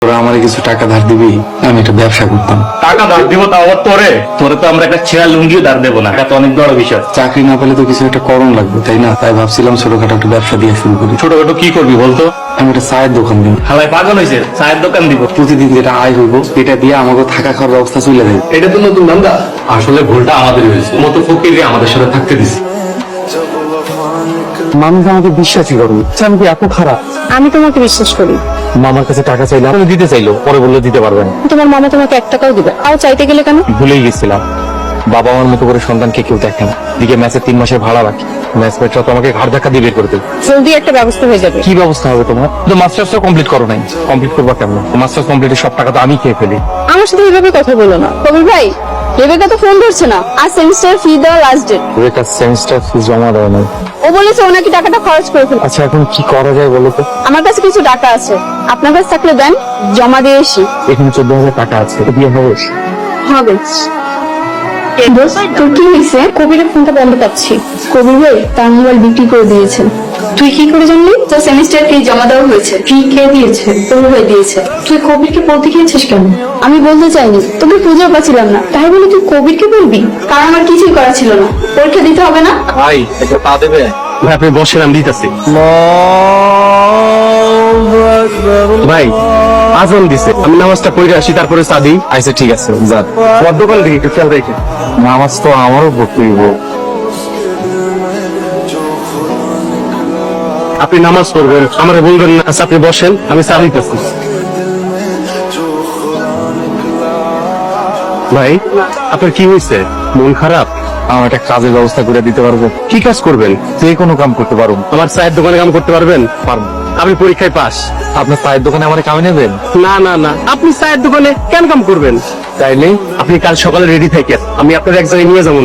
তোরা আমারে কিছু টাকা ধার দিবি, আমি একটা ব্যবসা করতাম। টাকা ধার দিব তাও আবার তোরে তো আমরা একটা ছেঁড়া লুঙ্গিও ধার দেবো না, এটা তো অনেক বড় বিষয়। চাকরি না পেলে তো কিছু একটা করণ লাগবে, তাই না? তাই ভাবছিলাম ছোটখাটো একটা ব্যবসা দিয়ে শুরু করি। ছোটখাটো কি করবি বলতো? আমি একটা চায়ের দোকান দিব। হালাই পাগল হয়েছে, চায়ের দোকান দিব? প্রতিদিন যেটা আয় হইব এটা দিয়ে আমাকে থাকা খাওয়ার ব্যবস্থা চলে যাবে। এটা তো নতুন ধান্দা। আসলে ভুলটা আমাদের হয়েছে, মতো ফকিরে আমাদের সাথে থাকতে দিছি। মানুষ আমাকে বিশ্বাসই করুন, আমি কি এত খারাপ? আমি তোমাকে বিশ্বাস করি। মামার কাছে টাকা চাইলাম, আমি দিতে চাইলো, পরে বললো দিতে পারবেন। তোমার মামা তোমাকে 1 টাকাও দিবে, আর চাইতে গেলে কেন? ভুলেই গেছিলাম, বাবা আমার মতো করে সন্তানকে কেউ দেখে না। দিকে ম্যাচের 3 মাসের ভাড়া বাকি, ম্যাচ পেটরা তো আমাকে ঘাড় ধাক্কা দিয়ে বের করে দেবে। জলদি একটা ব্যবস্থা হয়ে যাবে। কি ব্যবস্থা হবে তোমার? তো মাস্টার্সটা কমপ্লিট করো নাই, কমপ্লিট করবা কেমন? মাস্টার্স কমপ্লিটের সব টাকা তো আমি খেয়ে ফেলি। আমার সাথে এইভাবে কথা বলো না। কবির ভাই, রেবেকা তো ফোন ধরছে না। আর সেমিস্টার ফি দেওয়ার লাস্ট ডেট। ওটা সেমিস্টার ফি জমা দেওয়া নাই। ও বলেছে ও নাকি টাকাটা খরচ করে ফেলবে। আচ্ছা এখন কি করা যায় বলো তো? আমার কাছে কিছু টাকা আছে, আপনার কাছে থাকলে দেন, জমা দিয়ে এসি। এখানে 14,000 টাকা আছে, দিয়ে হবে? হবে। তোর কি হয়েছে? কবিরের ফোনটা বন্ধ পাচ্ছি। কবির ভাই তার মোবাইল বিক্রি করে দিয়েছে। তুই কি করে জানলি? তোর সেমিস্টার ফি জমা দেওয়া হয়েছে। ফি কে দিয়েছে? কবির ভাই দিয়েছে। তুই কবিরকে বলতে গিয়েছিস কেন? আমি বলতে চাইনি, তোকে খুঁজেও পাচ্ছিলাম না, তাই বলে তুই কবিরকে বলবি? কারণ আমার কিছুই করা ছিল না। পরীক্ষা দিতে হবে না? ভাই একটা পা দেবে? ভাই আপনি বসেন, আমি দিতেছি। ভাই আজান দিছে, আমি নামাজটা পড়ে আসি, তারপরে চা দিই। আচ্ছা ঠিক আছে, যা। আমার দোকান থেকে একটু খেয়াল রেখে। নামাজ তো আমারও পড়তে হইব। আপনি নামাজ পড়বেন, আমার বলবেন না। আচ্ছা আপনি বসেন, আমি চা দিতেছি। ভাই আপনার কি হয়েছে? মন খারাপ? আমার একটা কাজের ব্যবস্থা করে দিতে পারবো? কি কাজ করবেন? যে কোনো কাম করতে পারবো। আমার চায়ের দোকানে কাম করতে পারবেন? পারবো। আপনি পরীক্ষায় পাস? আপনার চায়ের দোকানে আমার কামে নেবেন? না না না, আপনি চায়ের দোকানে কেন কাম করবেন? তাইলে আপনি কাল সকালে রেডি থাকেন, আমি আপনার এক জায়গায় নিয়ে যাবো।